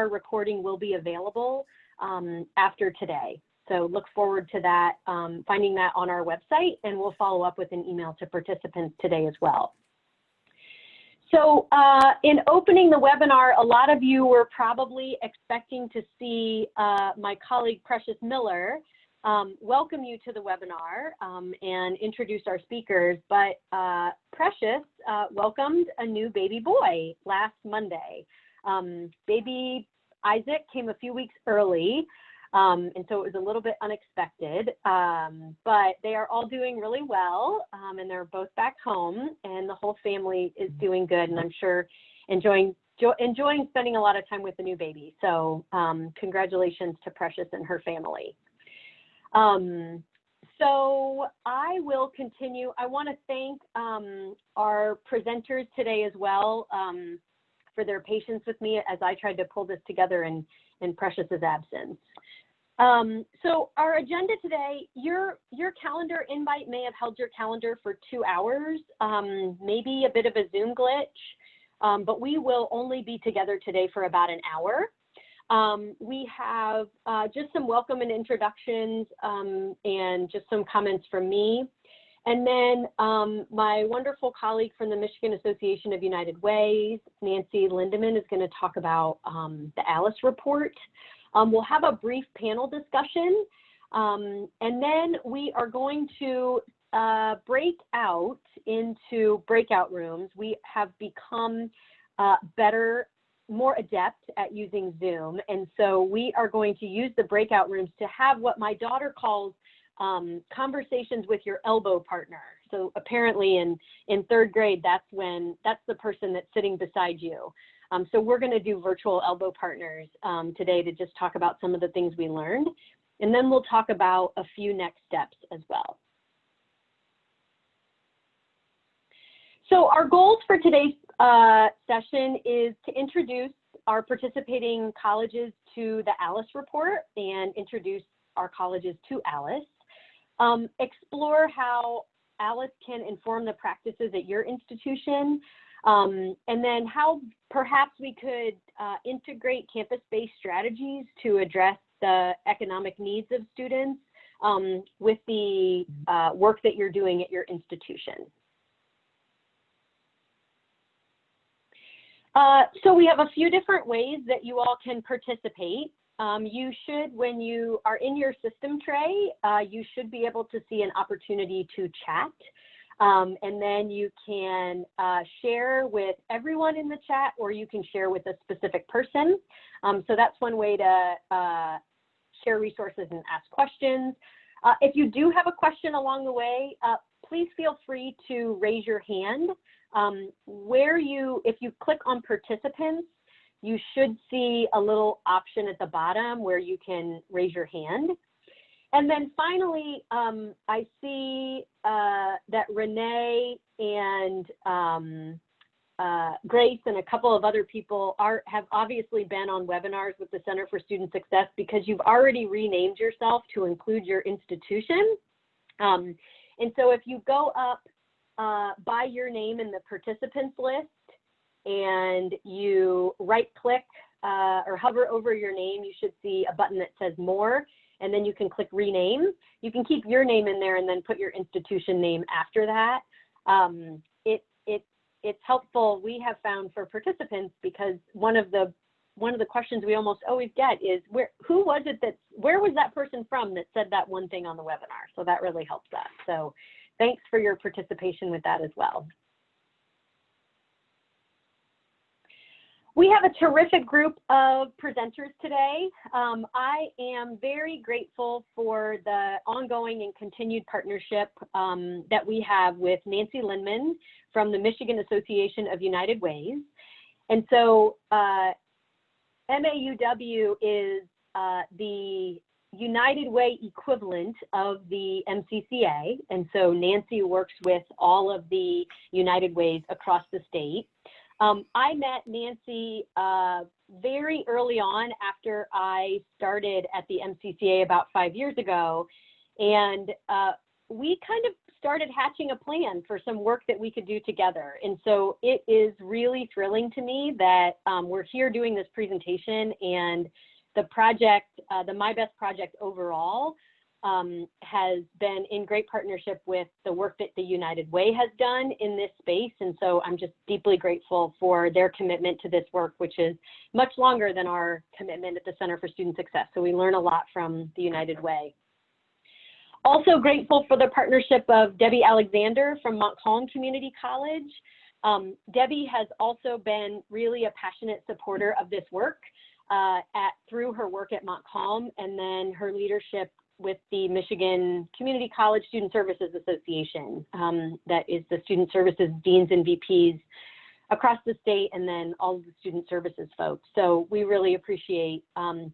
webinar recording will be available after today. So look forward to that, finding that on our website, and we'll follow up with an email to participants today as well. So in opening the webinar, a lot of you were probably expecting to see my colleague Precious Miller welcome you to the webinar and introduce our speakers, but Precious welcomed a new baby boy last Monday. Baby Isaac came a few weeks early, and so it was a little bit unexpected, but they are all doing really well, and they're both back home, and the whole family is doing good, and I'm sure enjoying spending a lot of time with the new baby. So congratulations to Precious and her family. So I will continue. I want to thank our presenters today as well for their patience with me as I tried to pull this together in Precious's absence. So our agenda today, your calendar invite may have held your calendar for 2 hours, maybe a bit of a Zoom glitch, but we will only be together today for about an hour. We have just some welcome and introductions and just some comments from me. And then my wonderful colleague from the Michigan Association of United Ways, Nancy Lindeman, is going to talk about the ALICE report. We'll have a brief panel discussion, and then we are going to break out into breakout rooms. We have become more adept at using Zoom, and so we are going to use the breakout rooms to have what my daughter calls conversations with your elbow partner. So apparently in 3rd grade, that's the person that's sitting beside you. So we're going to do virtual elbow partners today to just talk about some of the things we learned, and then we'll talk about a few next steps as well. So our goals for today's session is to introduce our participating colleges to the ALICE report and introduce our colleges to ALICE, explore how ALICE can inform the practices at your institution, and then how perhaps we could integrate campus-based strategies to address the economic needs of students with the work that you're doing at your institution. So we have a few different ways that you all can participate. You should, when you are in your system tray, you should be able to see an opportunity to chat. And then you can share with everyone in the chat, or you can share with a specific person. So that's one way to share resources and ask questions. If you do have a question along the way, please feel free to raise your hand. If you click on participants, you should see a little option at the bottom where you can raise your hand. And then finally, I see that Renee and Grace and a couple of other people have obviously been on webinars with the Center for Student Success because you've already renamed yourself to include your institution. And so if you go up by your name in the participants list and you right click or hover over your name, you should see a button that says more, and then you can click rename. You can keep your name in there and then put your institution name after that. It's helpful, we have found, for participants, because one of the questions we almost always get is where was that person from that said that one thing on the webinar? So that really helps us. So thanks for your participation with that as well. We have a terrific group of presenters today. I am very grateful for the ongoing and continued partnership that we have with Nancy Lindeman from the Michigan Association of United Ways. And so MAUW is the United Way equivalent of the MCCA. And so Nancy works with all of the United Ways across the state. I met Nancy very early on after I started at the MCCA about 5 years ago, and we kind of started hatching a plan for some work that we could do together. And so it is really thrilling to me that we're here doing this presentation, and the project, the My Best project overall, has been in great partnership with the work that the United Way has done in this space. And so I'm just deeply grateful for their commitment to this work, which is much longer than our commitment at the Center for Student Success. So we learn a lot from the United Way. Also grateful for the partnership of Debbie Alexander from Montcalm Community College. Debbie has also been really a passionate supporter of this work through her work at Montcalm, and then her leadership with the Michigan Community College Student Services Association. That is the student services deans and VPs across the state, and then all of the student services folks. So we really appreciate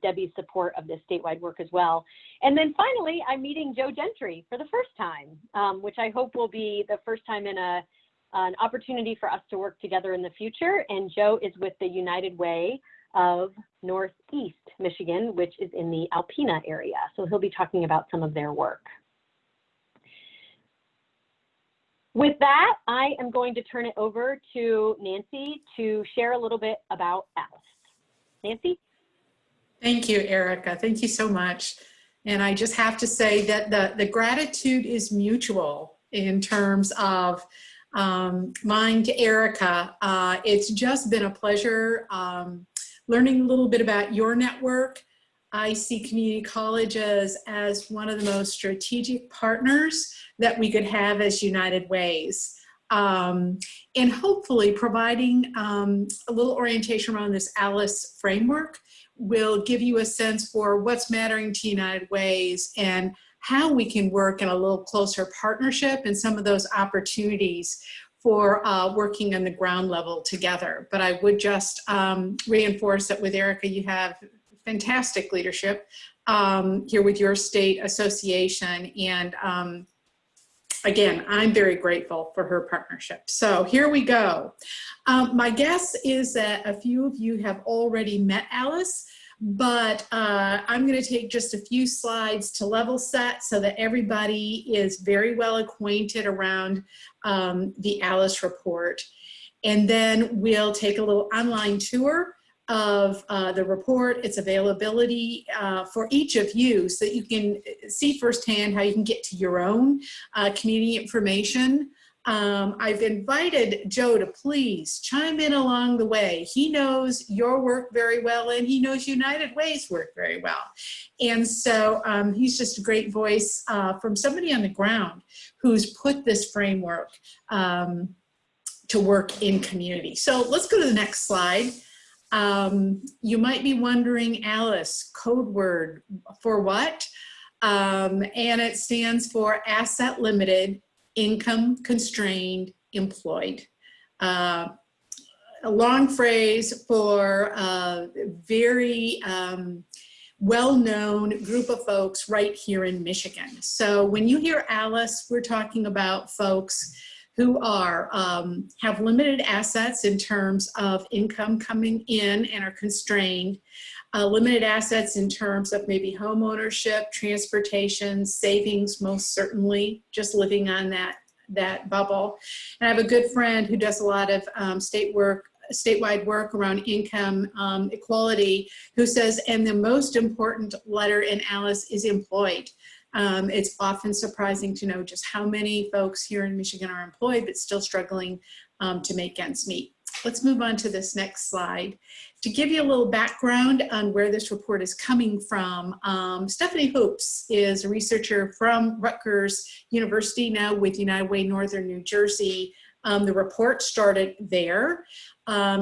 Debbie's support of this statewide work as well. And then finally, I'm meeting Joe Gentry for the first time, which I hope will be the first time in an opportunity for us to work together in the future. And Joe is with the United Way of Northeast Michigan, which is in the Alpena area. So he'll be talking about some of their work. With that, I am going to turn it over to Nancy to share a little bit about ALICE. Nancy? Thank you, Erica. Thank you so much. And I just have to say that the gratitude is mutual in terms of mine to Erica. It's just been a pleasure learning a little bit about your network. I see community colleges as one of the most strategic partners that we could have as United Ways. And hopefully providing a little orientation around this ALICE framework will give you a sense for what's mattering to United Ways and how we can work in a little closer partnership and some of those opportunities for working on the ground level together. But I would just reinforce that with Erica, you have fantastic leadership here with your state association. And again, I'm very grateful for her partnership. So here we go. My guess is that a few of you have already met ALICE, but I'm going to take just a few slides to level set so that everybody is very well acquainted around the ALICE report. And then we'll take a little online tour of the report, its availability for each of you, so that you can see firsthand how you can get to your own community information. I've invited Joe to please chime in along the way. He knows your work very well, and he knows United Way's work very well. And so he's just a great voice from somebody on the ground who's put this framework to work in community. So let's go to the next slide. You might be wondering, ALICE, code word for what? And it stands for Asset Limited, Income Constrained, Employed. A long phrase for a very well-known group of folks right here in Michigan. So when you hear ALICE, we're talking about folks who are have limited assets in terms of income coming in and are constrained, limited assets in terms of maybe home ownership, transportation, savings, most certainly, just living on that bubble. And I have a good friend who does a lot of statewide work around income equality, who says, and the most important letter in ALICE is employed. It's often surprising to know just how many folks here in Michigan are employed but still struggling to make ends meet. Let's move on to this next slide. To give you a little background on where this report is coming from, Stephanie Hoops is a researcher from Rutgers University, now with United Way Northern New Jersey. The report started there.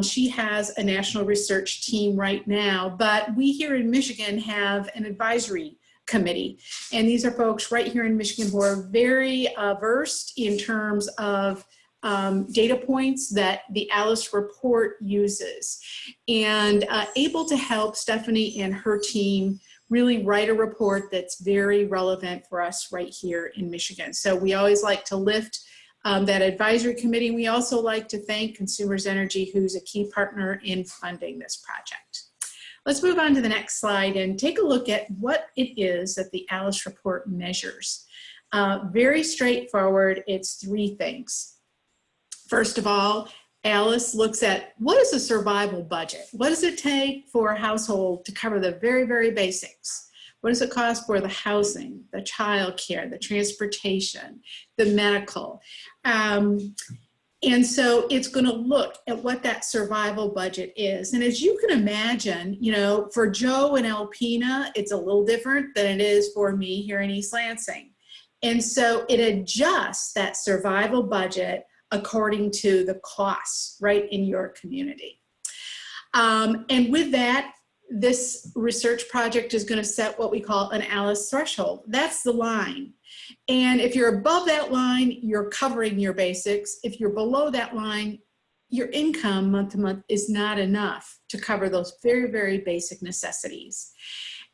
She has a national research team right now, but we here in Michigan have an advisory committee. And these are folks right here in Michigan who are very versed in terms of data points that the ALICE report uses, and able to help Stephanie and her team really write a report that's very relevant for us right here in Michigan. So we always like to lift that advisory committee. We also like to thank Consumers Energy, who's a key partner in funding this project. Let's move on to the next slide and take a look at what it is that the ALICE report measures. Very straightforward. It's three things. First of all, Alice looks at what is a survival budget? What does it take for a household to cover the very, very basics? What does it cost for the housing, the child care, the transportation, the medical? And so it's going to look at what that survival budget is. And as you can imagine, you know, for Joe and Alpena, it's a little different than it is for me here in East Lansing. And so it adjusts that survival budget according to the costs right in your community. And with that, this research project is going to set what we call an ALICE threshold. That's the line. And if you're above that line, you're covering your basics. If you're below that line, your income month to month is not enough to cover those very, very basic necessities.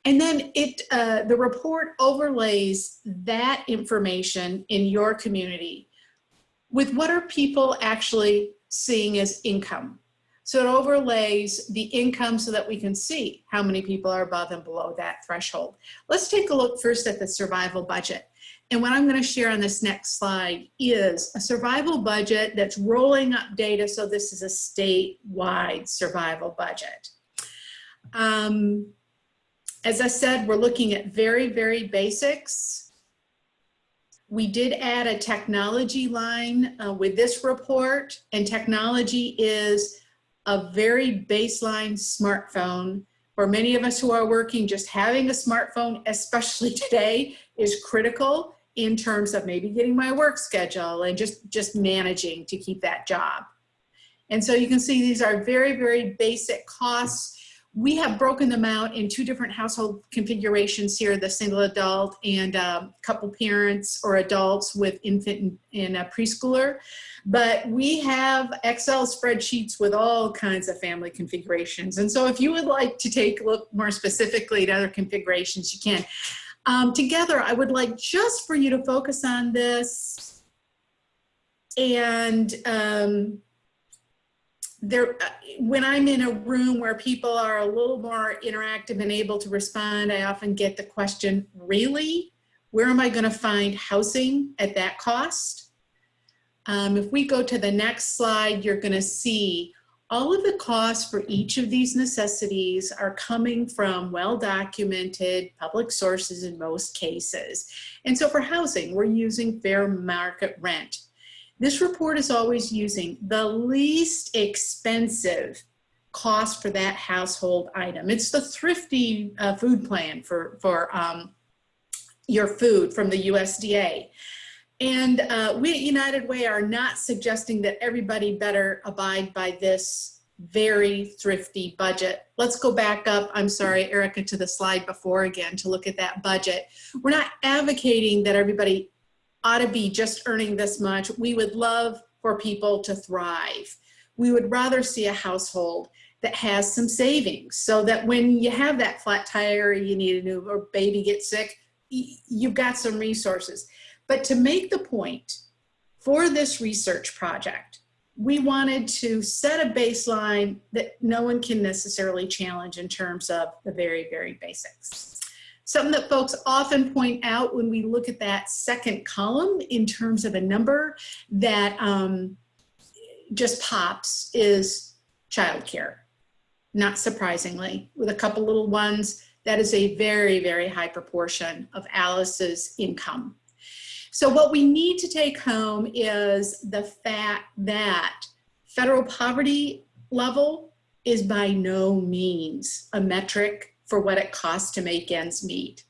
And then the report overlays that information in your community with what are people actually seeing as income. So it overlays the income so that we can see how many people are above and below that threshold. Let's take a look first at the survival budget. And what I'm going to share on this next slide is a survival budget that's rolling up data. So this is a statewide survival budget. As I said, we're looking at very, very basics. We did add a technology line with this report, and technology is a very baseline smartphone. For many of us who are working, just having a smartphone, especially today, is critical in terms of maybe getting my work schedule and just managing to keep that job. And so you can see these are very, very basic costs. We have broken them out in two different household configurations here, the single adult and couple parents or adults with infant and a preschooler. But we have Excel spreadsheets with all kinds of family configurations. And so if you would like to take a look more specifically at other configurations, you can. Together, I would like just for you to focus on this. And when I'm in a room where people are a little more interactive and able to respond, I often get the question, really? Where am I going to find housing at that cost? If we go to the next slide, you're going to see all of the costs for each of these necessities are coming from well-documented public sources in most cases. And so for housing, we're using fair market rent. This report is always using the least expensive cost for that household item. It's the thrifty food plan for your food from the USDA. And we at United Way are not suggesting that everybody better abide by this very thrifty budget. Let's go back up, I'm sorry, Erica, to the slide before again to look at that budget. We're not advocating that everybody ought to be just earning this much. We would love for people to thrive. We would rather see a household that has some savings so that when you have that flat tire, you need a new, or baby gets sick, you've got some resources. But to make the point, for this research project, we wanted to set a baseline that no one can necessarily challenge in terms of the very, very basics. Something that folks often point out when we look at that second column in terms of a number that just pops is childcare. Not surprisingly, with a couple little ones, that is a very, very high proportion of Alice's income. So what we need to take home is the fact that federal poverty level is by no means a metric for what it costs to make ends meet.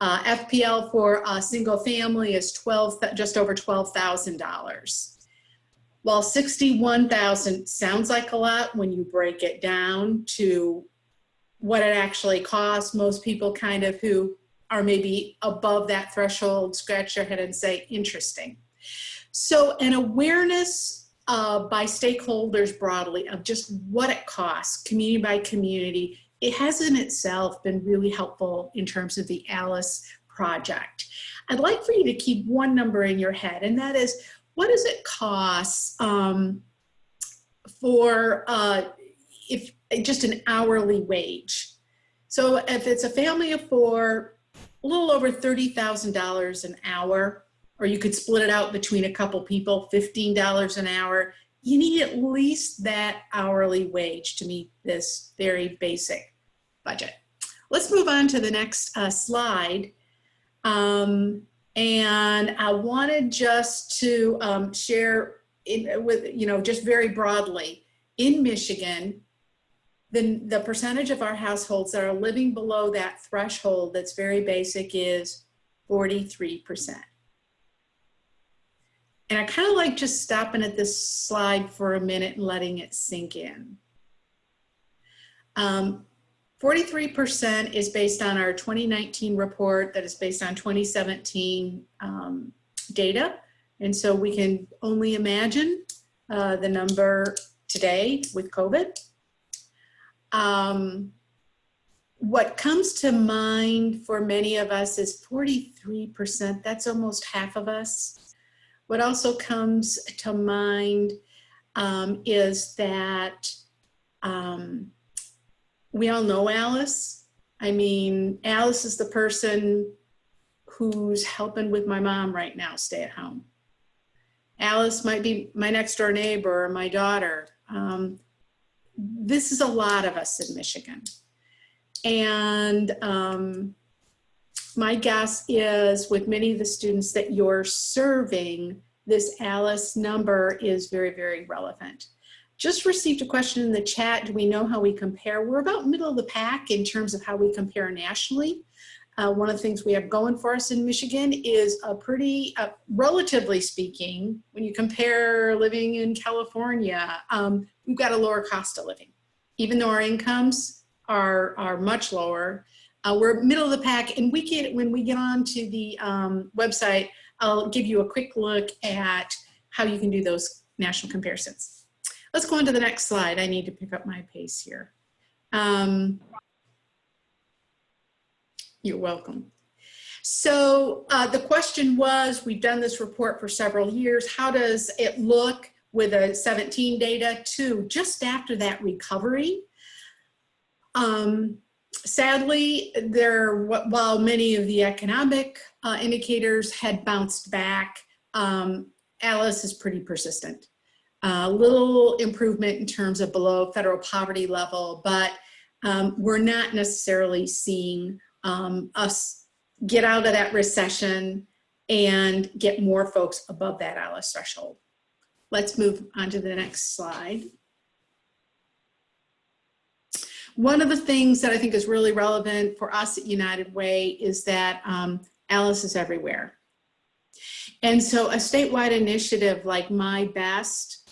FPL for a single family is just over $12,000. While $61,000 sounds like a lot when you break it down to what it actually costs, most people kind of who are maybe above that threshold scratch their head and say, interesting. So an awareness by stakeholders broadly of just what it costs, community by community, it has in itself been really helpful in terms of the ALICE project. I'd like for you to keep one number in your head, and that is, what does it cost for if just an hourly wage? So if it's a family of four, a little over $30,000 an hour, or you could split it out between a couple people, $15 an hour. You need at least that hourly wage to meet this very basic budget. Let's move on to the next slide. And I wanted just to share just very broadly, in Michigan, the percentage of our households that are living below that threshold that's very basic is 43%. And I kind of like just stopping at this slide for a minute and letting it sink in. 43% is based on our 2019 report that is based on 2017 data. And so we can only imagine the number today with COVID. What comes to mind for many of us is 43%. That's almost half of us. What also comes to mind is that we all know Alice. I mean, Alice is the person who's helping with my mom right now, stay at home. Alice might be my next door neighbor or my daughter. This is a lot of us in Michigan. And my guess is with many of the students that you're serving, this Alice number is very, very relevant. Just received a question in the chat. Do we know how we compare? We're about middle of the pack in terms of how we compare nationally. One of the things we have going for us in Michigan is a pretty, relatively speaking, when you compare living in California, we've got a lower cost of living. Even though our incomes are much lower, we're middle of the pack, and when we get onto the website, I'll give you a quick look at how you can do those national comparisons. Let's go on to the next slide. I need to pick up my pace here. You're welcome. So the question was, we've done this report for several years. How does it look with a 17 data to just after that recovery? Sadly, while many of the economic indicators had bounced back, Alice is pretty persistent. Little improvement in terms of below federal poverty level, but we're not necessarily seeing us get out of that recession and get more folks above that Alice threshold. Let's move on to the next slide. One of the things that I think is really relevant for us at United Way is that Alice is everywhere. And so a statewide initiative like My Best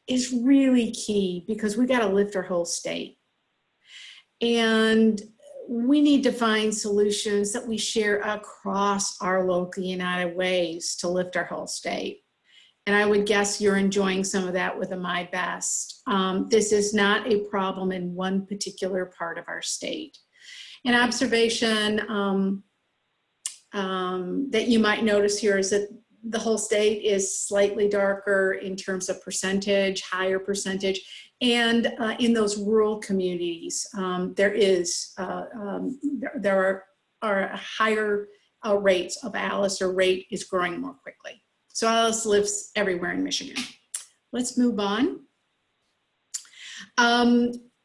is really key because we got to lift our whole state. And we need to find solutions that we share across our local United Ways to lift our whole state. And I would guess you're enjoying some of that with the My Best. This is not a problem in one particular part of our state. An observation that you might notice here is that the whole state is slightly darker in terms of percentage, higher percentage. And in those rural communities, there are higher rates of Alice, or rate is growing more quickly. So Alice lives everywhere in Michigan. Let's move on.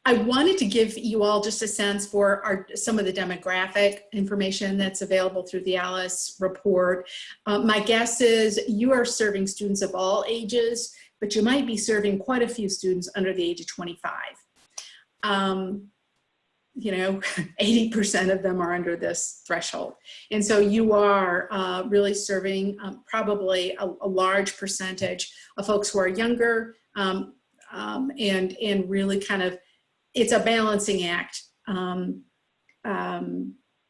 I wanted to give you all just a sense for some of the demographic information that's available through the Alice report. My guess is you are serving students of all ages, but you might be serving quite a few students under the age of 25. 80% of them are under this threshold. And so you are really serving probably a large percentage of folks who are younger and really kind of, it's a balancing act,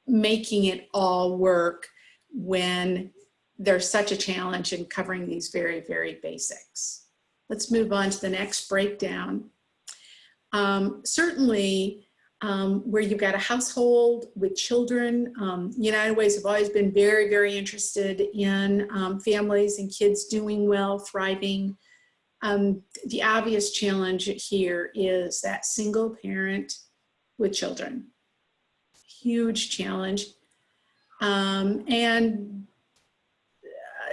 making it all work when there's such a challenge in covering these very, very basics. Let's move on to the next breakdown. Certainly, where you've got a household with children, United Ways have always been very, very interested in families and kids doing well, thriving. The obvious challenge here is that single parent with children. Huge challenge. And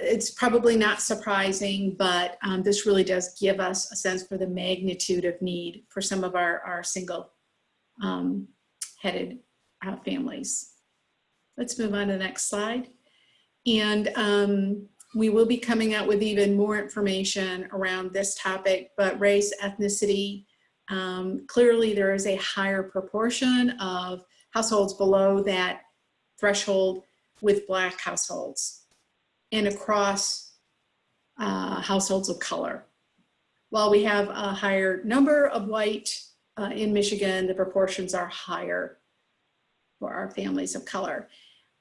it's probably not surprising, but this really does give us a sense for the magnitude of need for some of our single headed families. Let's move on to the next slide. And we will be coming out with even more information around this topic, but race, ethnicity, clearly there is a higher proportion of households below that threshold with Black households and across households of color. While we have a higher number of white in Michigan, the proportions are higher for our families of color.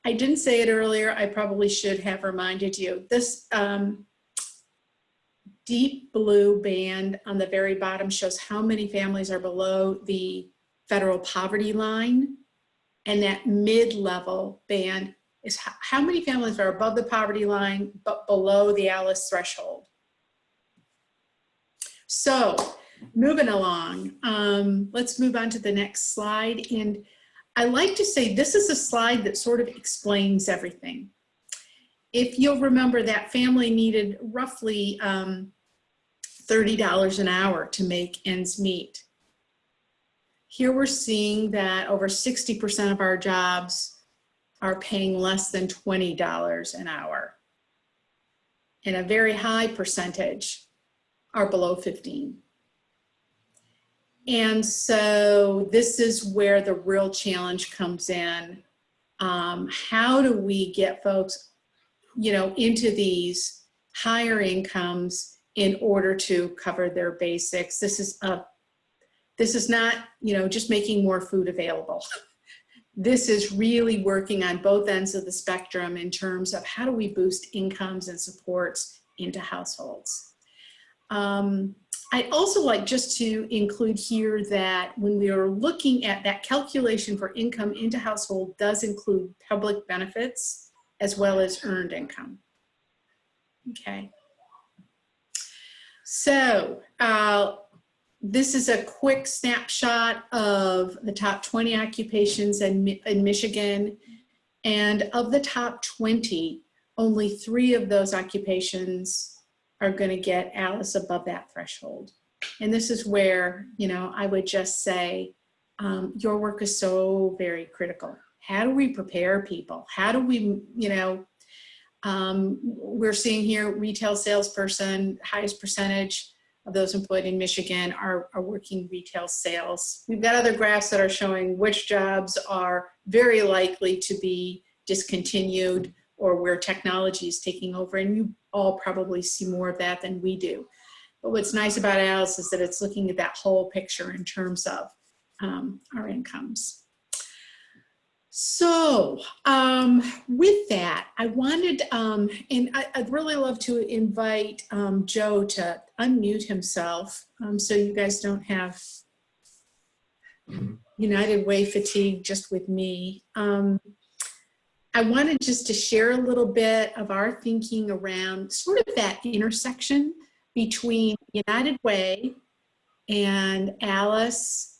I didn't say it earlier, I probably should have reminded you. This deep blue band on the very bottom shows how many families are below the federal poverty line, and that mid-level band is how many families are above the poverty line but below the ALICE threshold. So moving along, let's move on to the next slide. And I like to say this is a slide that sort of explains everything. If you'll remember, that family needed roughly $30 an hour to make ends meet. Here we're seeing that over 60% of our jobs are paying less than $20 an hour. And a very high percentage are below 15. And so this is where the real challenge comes in. How do we get folks, into these higher incomes in order to cover their basics? This is not, just making more food available. This is really working on both ends of the spectrum in terms of how do we boost incomes and supports into households. I'd also like just to include here that when we are looking at that calculation for income into household does include public benefits as well as earned income. Okay. So this is a quick snapshot of the top 20 occupations in Michigan. And of the top 20, only 3 of those occupations are going to get ALICE above that threshold. And this is where, I would just say, your work is so very critical. How do we prepare people? How do we, we're seeing here retail salesperson, highest percentage of those employed in Michigan are working retail sales. We've got other graphs that are showing which jobs are very likely to be discontinued or where technology is taking over, and you all probably see more of that than we do. But what's nice about ALICE is that it's looking at that whole picture in terms of our incomes. So with that, I wanted, and I'd really love to invite Joe to unmute himself so you guys don't have United Way fatigue just with me. I wanted just to share a little bit of our thinking around sort of that intersection between United Way and ALICE,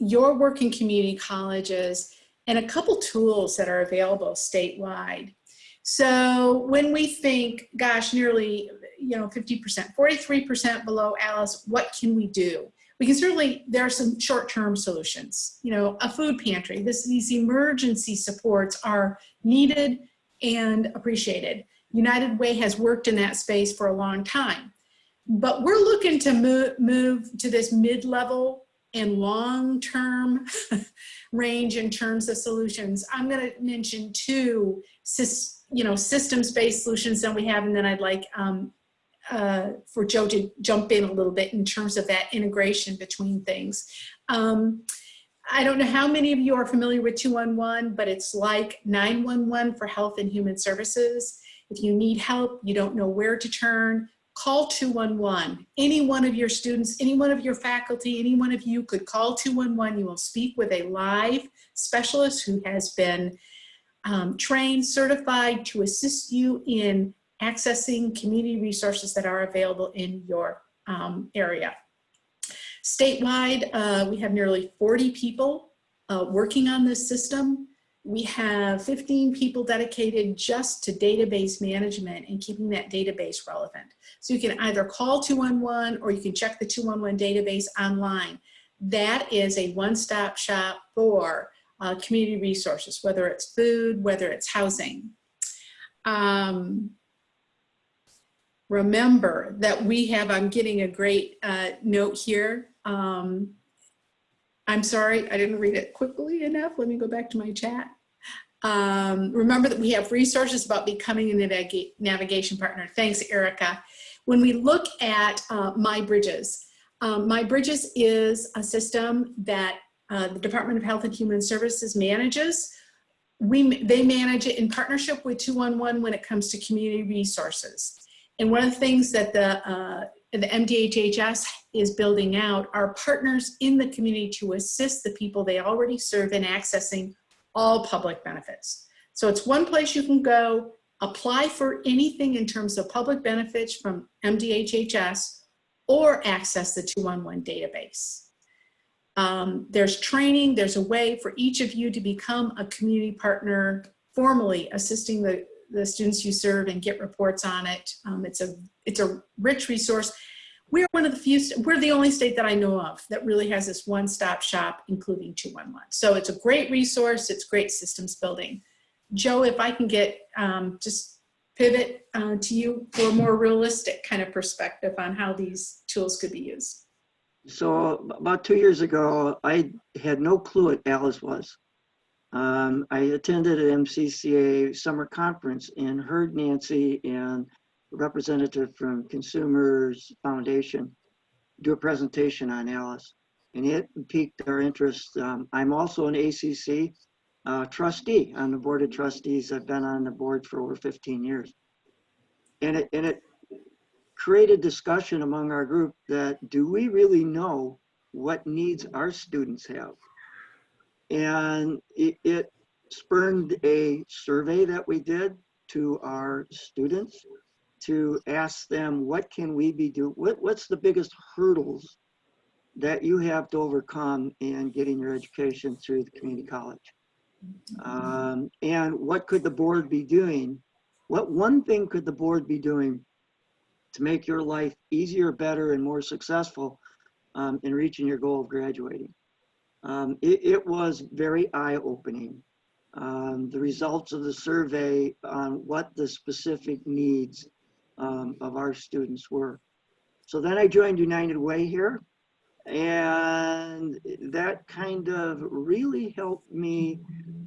your work in community colleges, and a couple tools that are available statewide. So when we think, gosh, nearly 50%, 43% below ALICE, what can we do? We can certainly, there are some short-term solutions. A food pantry. These emergency supports are needed and appreciated. United Way has worked in that space for a long time. But we're looking to move to this mid-level and long-term range in terms of solutions. I'm going to mention 2 systems-based solutions that we have, and then I'd like for Joe to jump in a little bit in terms of that integration between things. I don't know how many of you are familiar with 211, but it's like 911 for health and human services. If you need help, you don't know where to turn, call 211. Any one of your students, any one of your faculty, any one of you could call 211. You will speak with a live specialist who has been trained, certified to assist you in accessing community resources that are available in your area. Statewide, we have nearly 40 people working on this system. We have 15 people dedicated just to database management and keeping that database relevant. So you can either call 211 or you can check the 211 database online. That is a one-stop shop for community resources, whether it's food, whether it's housing. Remember that we have, I'm getting a great note here. I'm sorry, I didn't read it quickly enough. Let me go back to my chat. Remember that we have resources about becoming a navigation partner. Thanks, Erica. When we look at MyBridges, MyBridges is a system that the Department of Health and Human Services manages. They manage it in partnership with 211 when it comes to community resources. And one of the things that the MDHHS is building out are partners in the community to assist the people they already serve in accessing all public benefits. So it's one place you can go, apply for anything in terms of public benefits from MDHHS, or access the 211 database. There's training, there's a way for each of you to become a community partner, formally assisting the students you serve and get reports on it. It's a rich resource. We're one of the few, we're the only state that I know of that really has this one-stop shop, including 211. So it's a great resource, it's great systems building. Joe, if I can get, just pivot to you for a more realistic kind of perspective on how these tools could be used. So about 2 years ago, I had no clue what ALICE was. I attended an MCCA summer conference and heard Nancy and a representative from Consumers Foundation do a presentation on ALICE, and it piqued our interest. I'm also an ACC trustee on the board of trustees. I've been on the board for over 15 years. And it created discussion among our group that, do we really know what needs our students have? And it spurred a survey that we did to our students to ask them, what can we be doing? What's the biggest hurdles that you have to overcome in getting your education through the community college? And what could the board be doing? What one thing could the board be doing to make your life easier, better, and more successful in reaching your goal of graduating? It was very eye-opening. The results of the survey on what the specific needs of our students were. So then I joined United Way here, and that kind of really helped me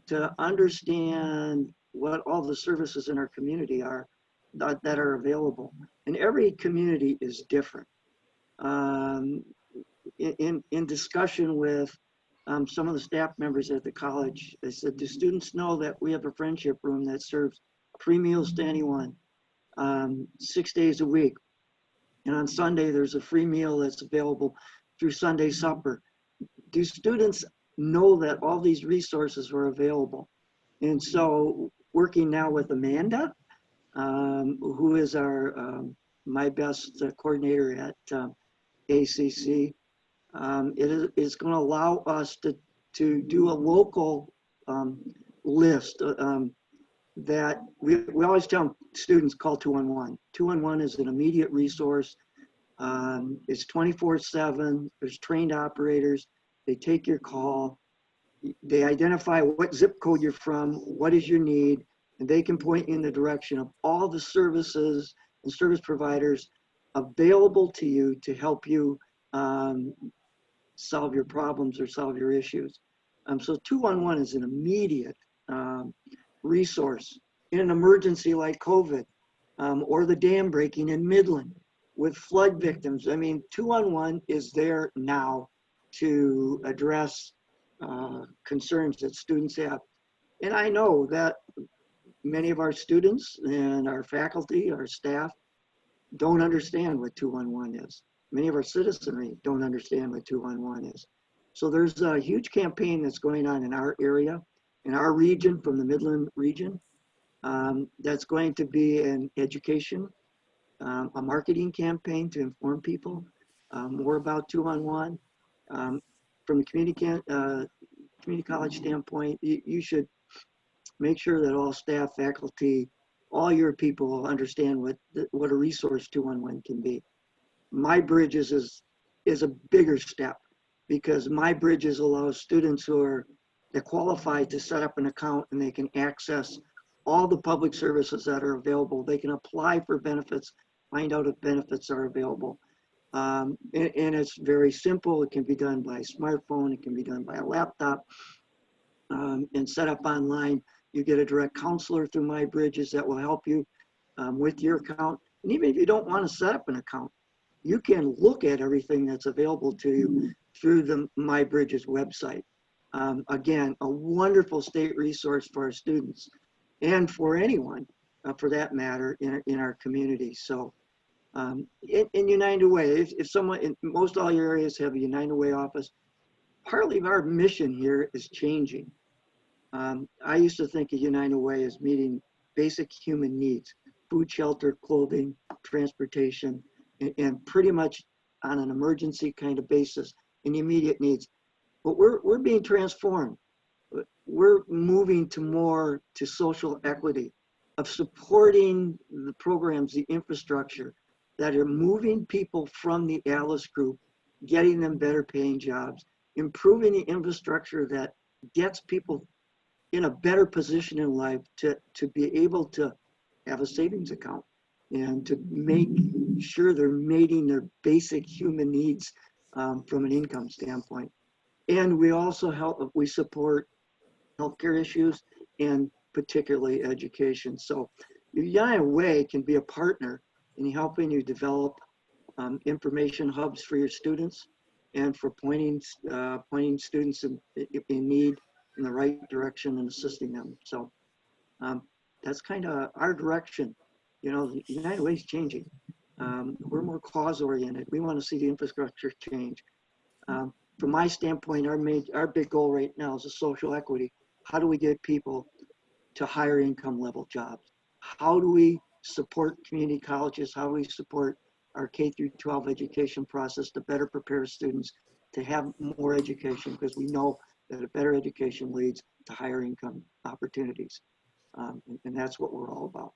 to understand what all the services in our community are that are available. And every community is different. In discussion with some of the staff members at the college, they said, do students know that we have a friendship room that serves free meals to anyone 6 days a week? And on Sunday, there's a free meal that's available through Sunday supper. Do students know that all these resources are available? And so working now with Amanda, who is our My Best coordinator at ACC, it is going to allow us to do a local list that we always tell students, call 211. 211 is an immediate resource. It's 24/7. There's trained operators. They take your call. They identify what zip code you're from, what is your need, and they can point you in the direction of all the services and service providers available to you to help you solve your problems or solve your issues. So 211 is an immediate resource in an emergency like COVID or the dam breaking in Midland with flood victims. I mean, 211 is there now to address concerns that students have. And I know that many of our students and our faculty, our staff, don't understand what 211 is. Many of our citizenry don't understand what 211 is. So there's a huge campaign that's going on in our area, in our region, from the Midland region, that's going to be an education, a marketing campaign to inform people more about 211. From the community college standpoint, you should make sure that all staff, faculty, all your people understand what a resource 211 can be. MyBridges is a bigger step, because MyBridges allows students that qualify to set up an account, and they can access all the public services that are available. They can apply for benefits, find out if benefits are available. And it's very simple. It can be done by a smartphone. It can be done by a laptop, and set up online. You get a direct counselor through MyBridges that will help you with your account. And even if you don't want to set up an account, you can look at everything that's available to you through the MyBridges website. Again, a wonderful state resource for our students and for anyone, for that matter, in our community. So in United Way, if someone, in most all your areas have a United Way office, partly of our mission here is changing. I used to think of United Way as meeting basic human needs: food, shelter, clothing, transportation, and pretty much on an emergency kind of basis in immediate needs. But we're being transformed. We're moving to social equity, of supporting the programs, the infrastructure that are moving people from the ALICE group, getting them better paying jobs, improving the infrastructure that gets people in a better position in life to be able to have a savings account and to make sure they're meeting their basic human needs from an income standpoint. And we also we support healthcare issues and particularly education. So United Way can be a partner in helping you develop information hubs for your students and for pointing students in need in the right direction and assisting them. So that's kind of our direction. You know, the United Way is changing. We're more cause oriented. We want to see the infrastructure change. From my standpoint, our big goal right now is a social equity. How do we get people to higher income level jobs? How do we support community colleges? How do we support our K through 12 education process to better prepare students to have more education? Because we know that a better education leads to higher income opportunities. And that's what we're all about.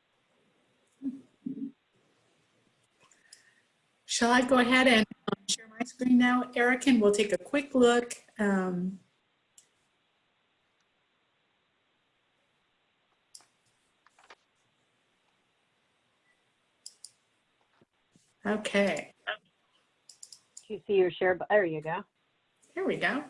Shall I go ahead and share my screen now, Eric, and we'll take a quick look. Okay. Do you see your share? There you go. Here we go.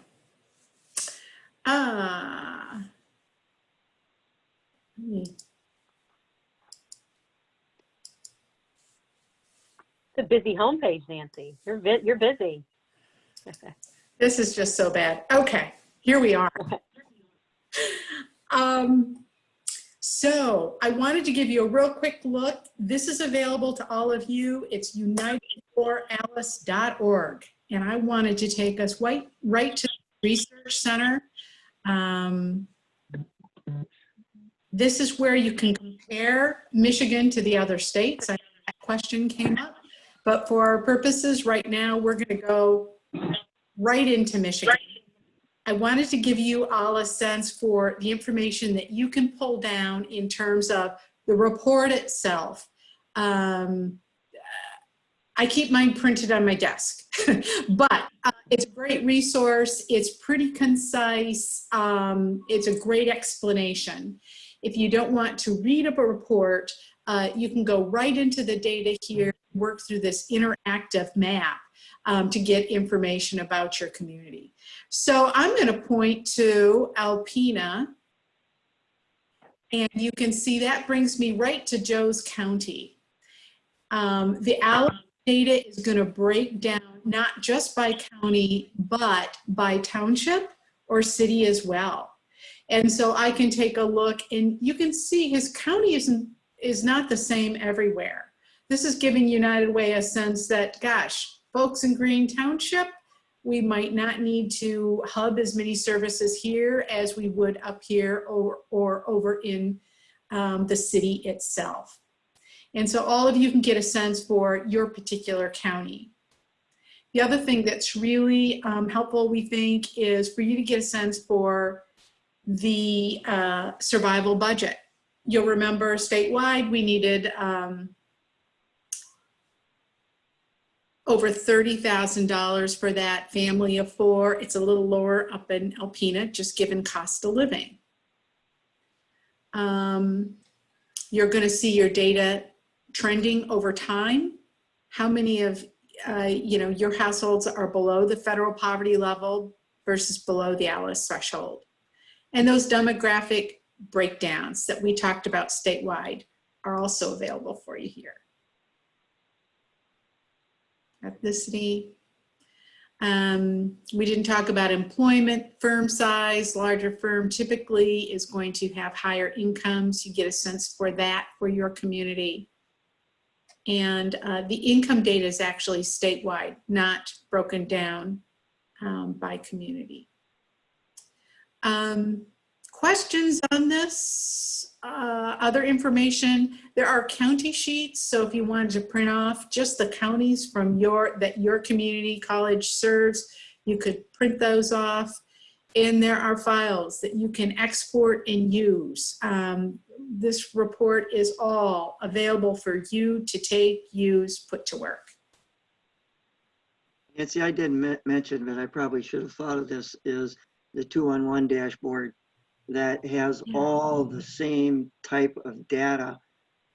It's a busy homepage, Nancy. You're busy. This is just so bad. Okay, here we are. So I wanted to give you a real quick look. This is available to all of you. It's unitedforalice.org. And I wanted to take us right to the Research Center. This is where you can compare Michigan to the other states. I know that question came up. But for our purposes right now, we're going to go right into Michigan. I wanted to give you all a sense for the information that you can pull down in terms of the report itself. I keep mine printed on my desk, but it's a great resource. It's pretty concise. It's a great explanation. If you don't want to read up a report, you can go right into the data here, work through this interactive map to get information about your community. So I'm going to point to Alpena, and you can see that brings me right to Jones County. The ALICE data is going to break down not just by county, but by township or city as well. And so I can take a look, and you can see his county is not the same everywhere. This is giving United Way a sense that, gosh, folks in Green Township, we might not need to hub as many services here as we would up here or over in the city itself. And so all of you can get a sense for your particular county. The other thing that's really helpful, we think, is for you to get a sense for the survival budget. You'll remember statewide, we needed over $30,000 for that family of 4. It's a little lower up in Alpena, just given cost of living. You're going to see your data trending over time. How many of your households are below the federal poverty level versus below the ALICE threshold? And those demographic breakdowns that we talked about statewide are also available for you here. Ethnicity. We didn't talk about employment, firm size. Larger firm typically is going to have higher incomes. You get a sense for that for your community. And the income data is actually statewide, not broken down by community. Questions on this? Other information, there are county sheets. So if you wanted to print off just the counties from that your community college serves, you could print those off. And there are files that you can export and use. This report is all available for you to take, use, put to work. Nancy, I didn't mention, but I probably should have thought of this, is the 211 dashboard that has all the same type of data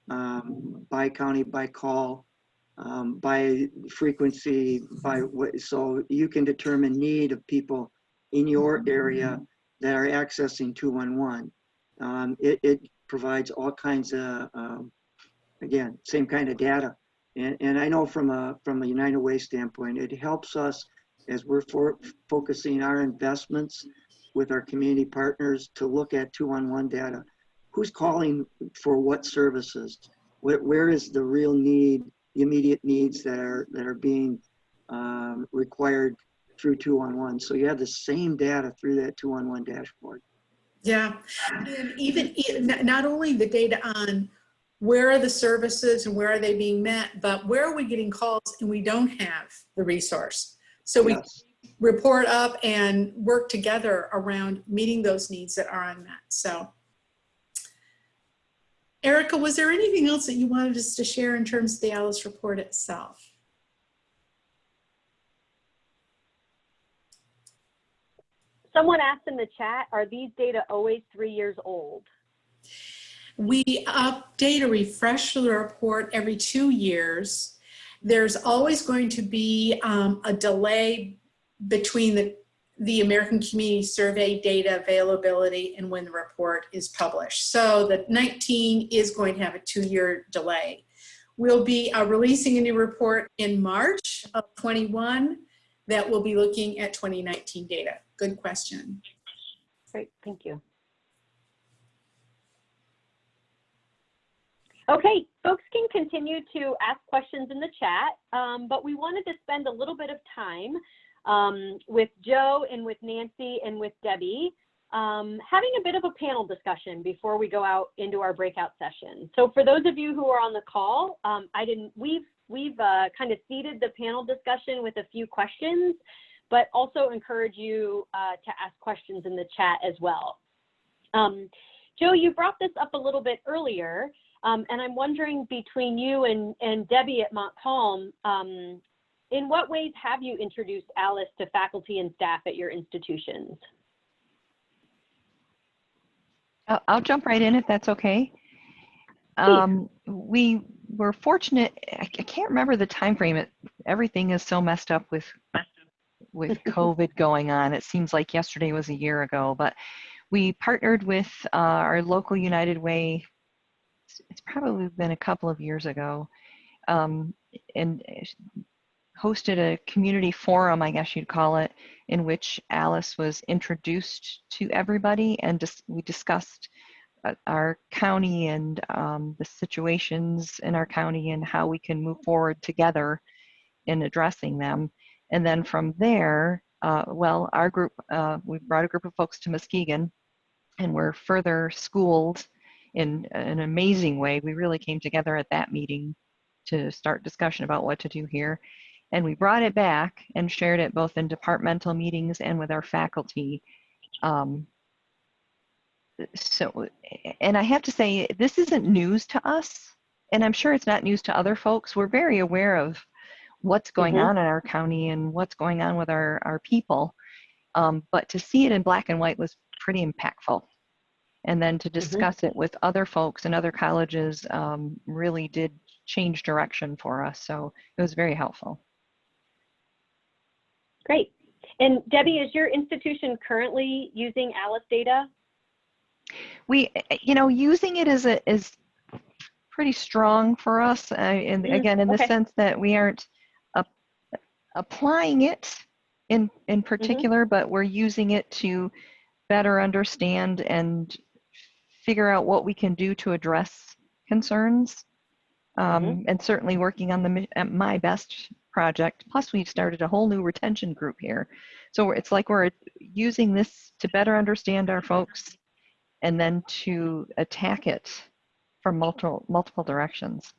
by county, by call, by frequency, by what, so you can determine need of people in your area that are accessing 211. It provides all kinds of, again, same kind of data. And I know from a United Way standpoint, it helps us as we're focusing our investments with our community partners to look at 211 data. Who's calling for what services? Where is the real need, the immediate needs that are being required through 211? So you have the same data through that 211 dashboard. Yeah, and even not only the data on where are the services and where are they being met, but where are we getting calls and we don't have the resource. So we report up and work together around meeting those needs that are unmet. So, Erica, was there anything else that you wanted us to share in terms of the ALICE report itself? Someone asked in the chat, are these data always 3 years old? We update or refresh the report every 2 years. There's always going to be a delay between the American Community Survey data availability and when the report is published. So the 19 is going to have a 2-year delay. We'll be releasing a new report in March of 21 that will be looking at 2019 data. Good question. Great, thank you. Okay, folks can continue to ask questions in the chat, but we wanted to spend a little bit of time with Joe and with Nancy and with Debbie, having a bit of a panel discussion before we go out into our breakout session. So for those of you who are on the call, we've kind of seeded the panel discussion with a few questions, but also encourage you to ask questions in the chat as well. Joe, you brought this up a little bit earlier, and I'm wondering between you and Debbie at Montcalm, in what ways have you introduced ALICE to faculty and staff at your institutions? I'll jump right in if that's okay. We were fortunate, I can't remember the time frame, everything is so messed up with COVID going on. It seems like yesterday was a year ago, but we partnered with our local United Way, it's probably been a couple of years ago, and hosted a community forum, I guess you'd call it, in which ALICE was introduced to everybody, and we discussed our county and the situations in our county and how we can move forward together in addressing them. And then from there, well, our group, we brought a group of folks to Muskegon and were further schooled in an amazing way. We really came together at that meeting to start discussion about what to do here. And we brought it back and shared it both in departmental meetings and with our faculty. So, and I have to say, this isn't news to us, and I'm sure it's not news to other folks. We're very aware of what's going Mhm. on in our county and what's going on with our people. But to see it in black and white was pretty impactful. And then to Mhm. discuss it with other folks and other colleges really did change direction for us. So it was very helpful. Great. And Debbie, is your institution currently using ALICE data? We, using it is pretty strong for us. And again, in the Okay. sense that we aren't applying it in particular, but we're using it to better understand and figure out what we can do to address concerns. And certainly working on the My Best project. Plus, we started a whole new retention group here. So it's like we're using this to better understand our folks and then to attack it from multiple directions.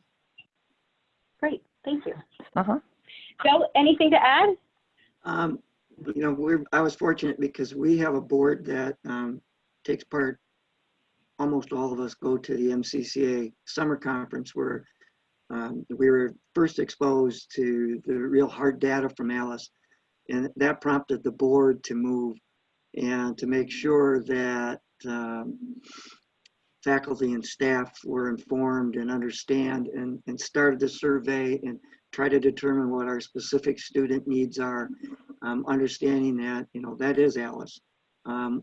Great. Thank you. Uh-huh. Joe, anything to add? I was fortunate because we have a board that takes part. Almost all of us go to the MCCA summer conference where we were first exposed to the real hard data from ALICE, and that prompted the board to move and to make sure that faculty and staff were informed and understand and started the survey and try to determine what our specific student needs are, understanding that, that is ALICE.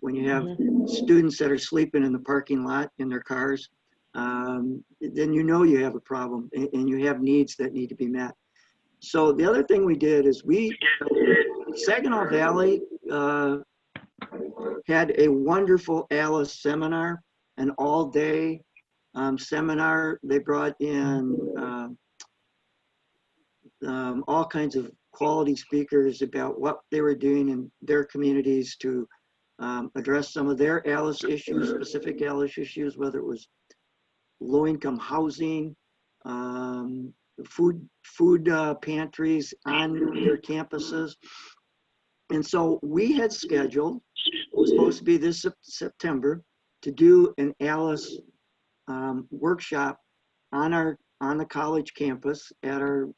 When you have students that are sleeping in the parking lot in their cars, then you have a problem and you have needs that need to be met. So the other thing we did is Saginaw Valley had a wonderful ALICE seminar, an all-day seminar. They brought in all kinds of quality speakers about what they were doing in their communities to address some of their ALICE issues, specific ALICE issues, whether it was low-income housing, food pantries on their campuses. And so we had scheduled, it was supposed to be this September, to do an ALICE workshop on the college campus at our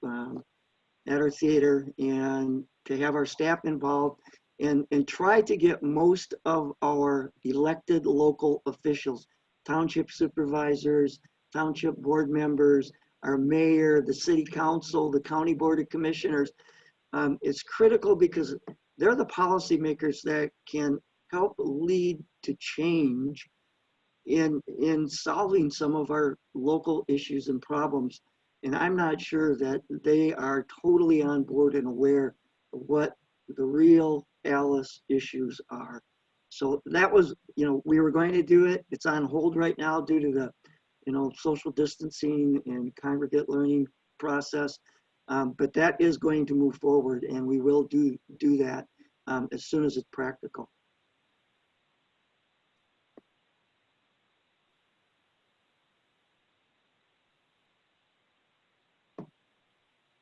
theater, and to have our staff involved and try to get most of our elected local officials, township supervisors, township board members, our mayor, the city council, the county board of commissioners. It's critical because they're the policymakers that can help lead to change in solving some of our local issues and problems. And I'm not sure that they are totally on board and aware of what the real ALICE issues are. So that was, we were going to do it. It's on hold right now due to the, social distancing and congregate learning process. But that is going to move forward, and we will do that as soon as it's practical.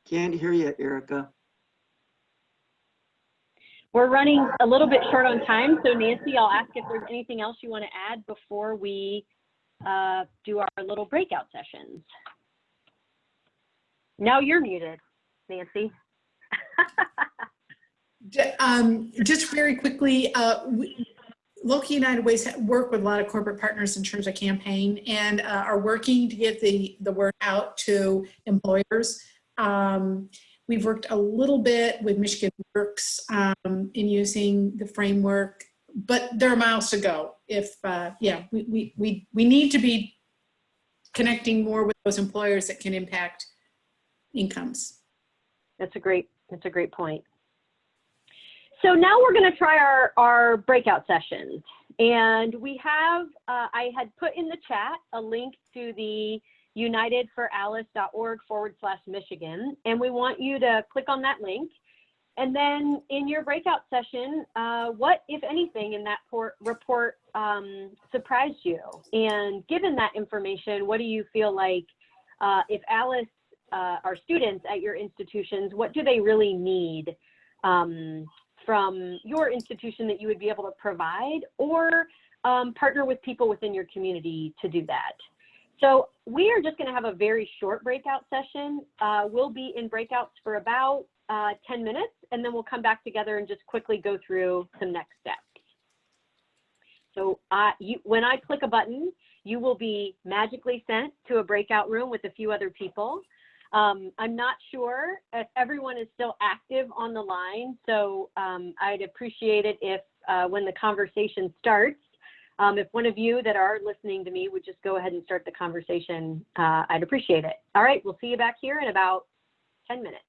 Can't hear you, Erica. We're running a little bit short on time, so Nancy, I'll ask if there's anything else you want to add before we do our little breakout sessions. Now you're muted, Nancy. Just very quickly, Local United Ways work with a lot of corporate partners in terms of campaign and are working to get the word out to employers. We've worked a little bit with Michigan Works in using the framework, but there are miles to go. We need to be connecting more with those employers that can impact incomes. That's a great point. So now we're going to try our breakout sessions. And we have, I had put in the chat a link to the unitedforalice.org/Michigan. And we want you to click on that link. And then in your breakout session, what, if anything, in that report surprised you? And given that information, what do you feel like if ALICE are students at your institutions, what do they really need from your institution that you would be able to provide? Or partner with people within your community to do that. So we are just going to have a very short breakout session. We'll be in breakouts for about 10 minutes, and then we'll come back together and just quickly go through some next steps. So when I click a button, you will be magically sent to a breakout room with a few other people. I'm not sure if everyone is still active on the line, so I'd appreciate it if when the conversation starts, if one of you that are listening to me would just go ahead and start the conversation, I'd appreciate it. All right, we'll see you back here in about 10 minutes.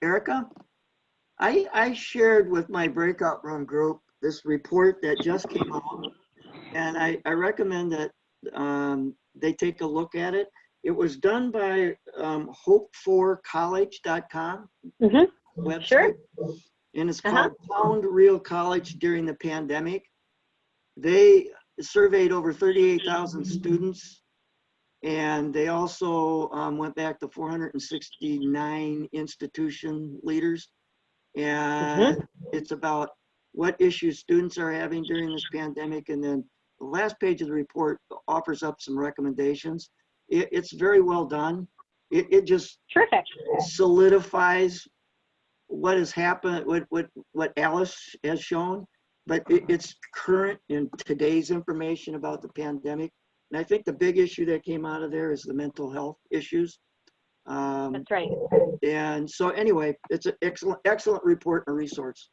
Erica, I shared with my breakout room group this report that just came out, and I recommend that they take a look at it. It was done by hopeforcollege.com website, Sure. and it's called Found Real College During the Pandemic. They surveyed over 38,000 students, and they also went back to 469 institution leaders. And it's about what issues students are having during this pandemic, and then the last page of the report offers up some recommendations. It's very well done. It just Terrific. solidifies what has happened, what Alice has shown, but it's current in today's information about the pandemic. And I think the big issue that came out of there is the mental health issues. That's right. And so anyway, it's an excellent report and a resource.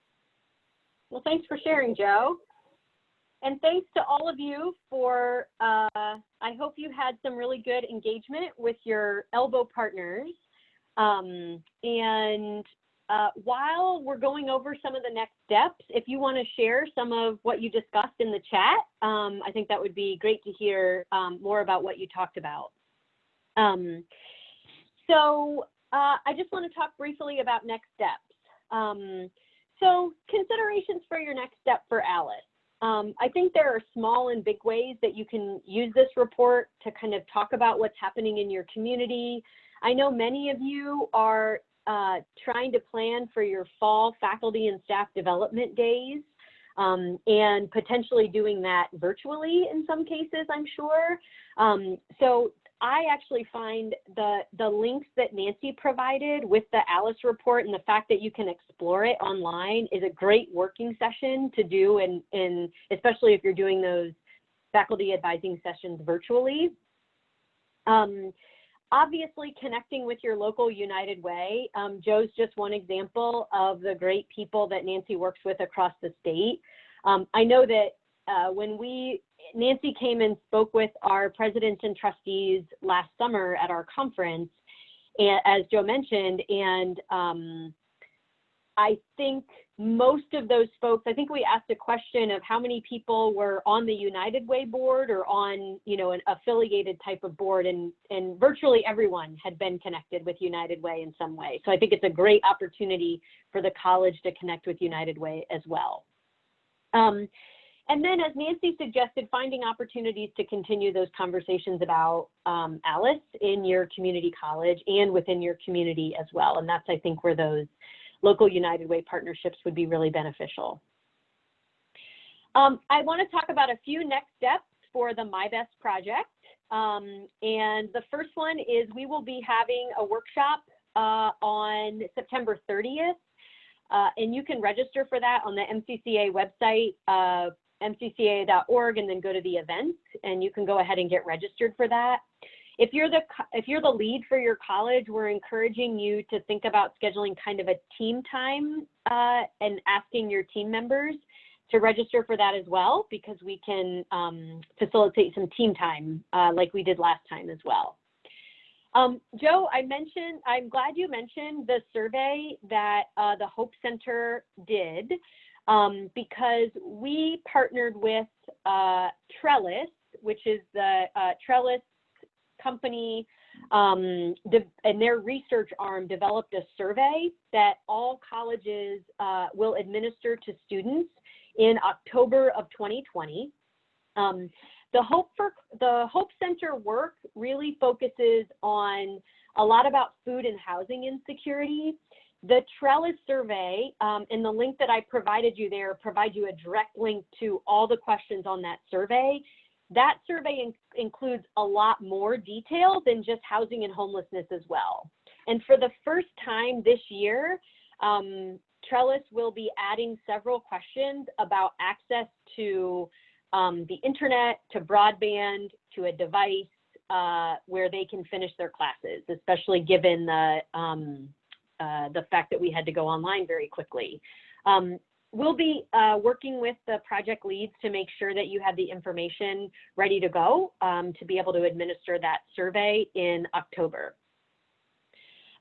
Well, thanks for sharing, Joe. And thanks to all of you for, I hope you had some really good engagement with your ELBO partners. While we're going over some of the next steps, if you want to share some of what you discussed in the chat, I think that would be great to hear more about what you talked about. I just want to talk briefly about next steps. So considerations for your next step for Alice. I think there are small and big ways that you can use this report to kind of talk about what's happening in your community. I know many of you are trying to plan for your fall faculty and staff development days, and potentially doing that virtually in some cases, I'm sure. So I actually find the links that Nancy provided with the Alice report and the fact that you can explore it online is a great working session to do, and especially if you're doing those faculty advising sessions virtually. Obviously, connecting with your local United Way. Joe's just one example of the great people that Nancy works with across the state. I know that when Nancy came and spoke with our presidents and trustees last summer at our conference, as Joe mentioned, and I think most of those folks, I think we asked a question of how many people were on the United Way board or on, an affiliated type of board, and virtually everyone had been connected with United Way in some way. So I think it's a great opportunity for the college to connect with United Way as well. And then, as Nancy suggested, finding opportunities to continue those conversations about Alice in your community college and within your community as well. And that's, I think, where those local United Way partnerships would be really beneficial. I want to talk about a few next steps for the My Best project. And the first one is we will be having a workshop on September 30th. And you can register for that on the MCCA website, mcca.org, and then go to the events, and you can go ahead and get registered for that. If you're the lead for your college, we're encouraging you to think about scheduling kind of a team time and asking your team members to register for that as well, because we can facilitate some team time like we did last time as well. Joe, I'm glad you mentioned the survey that the Hope Center did, because we partnered with Trellis, which is the Trellis company, and their research arm developed a survey that all colleges will administer to students in October of 2020. The Hope Center work really focuses on a lot about food and housing insecurity. The Trellis survey, and the link that I provided you there provides you a direct link to all the questions on that survey. That survey includes a lot more detail than just housing and homelessness as well. And for the first time this year, Trellis will be adding several questions about access to the internet, to broadband, to a device where they can finish their classes, especially given the fact that we had to go online very quickly. We'll be working with the project leads to make sure that you have the information ready to go to be able to administer that survey in October.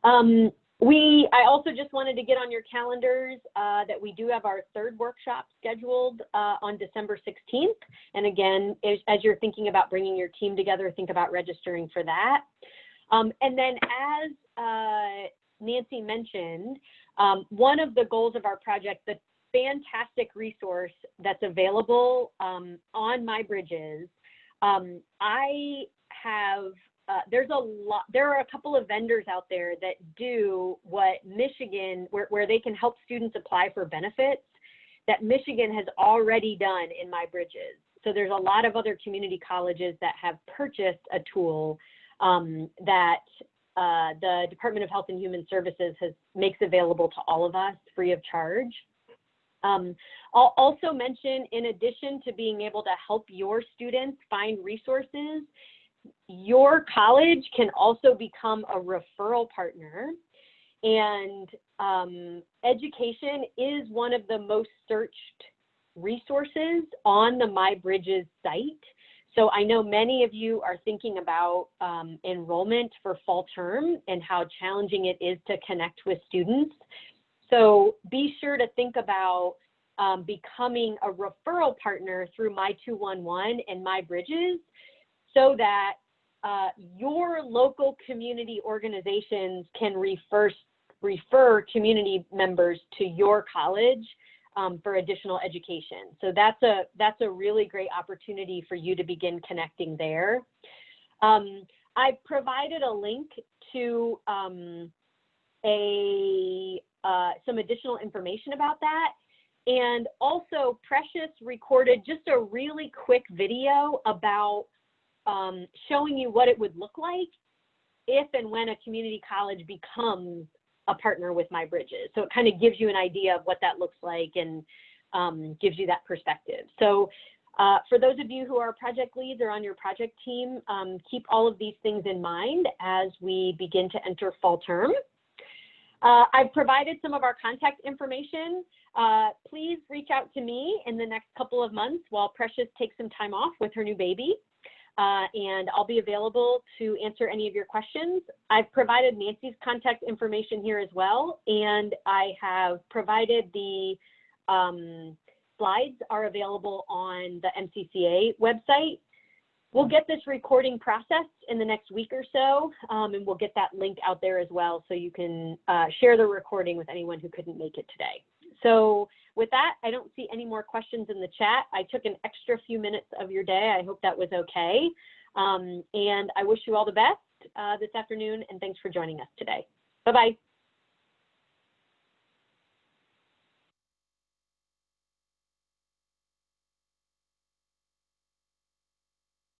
I also just wanted to get on your calendars that we do have our third workshop scheduled on December 16th. And again, as you're thinking about bringing your team together, think about registering for that. And then as Nancy mentioned, one of the goals of our project, the fantastic resource that's available on MyBridges, there are a couple of vendors out there that do what Michigan, where they can help students apply for benefits that Michigan has already done in MyBridges. So there's a lot of other community colleges that have purchased a tool that the Department of Health and Human Services makes available to all of us free of charge. I'll also mention, in addition to being able to help your students find resources, your college can also become a referral partner. And education is one of the most searched resources on the MyBridges site. So I know many of you are thinking about enrollment for fall term and how challenging it is to connect with students. So be sure to think about becoming a referral partner through My211 and MyBridges, so that your local community organizations can refer community members to your college for additional education. So that's a really great opportunity for you to begin connecting there. I provided a link to some additional information about that. And also, Precious recorded just a really quick video about showing you what it would look like if and when a community college becomes a partner with MyBridges. So it kind of gives you an idea of what that looks like and gives you that perspective. So for those of you who are project leads or on your project team, keep all of these things in mind as we begin to enter fall term. I've provided some of our contact information. Please reach out to me in the next couple of months while Precious takes some time off with her new baby. And I'll be available to answer any of your questions. I've provided Nancy's contact information here as well, and I have provided the slides are available on the MCCA website. We'll get this recording processed in the next week or so, and we'll get that link out there as well, so you can share the recording with anyone who couldn't make it today. So with that, I don't see any more questions in the chat. I took an extra few minutes of your day. I hope that was okay. And I wish you all the best this afternoon, and thanks for joining us today. Bye-bye.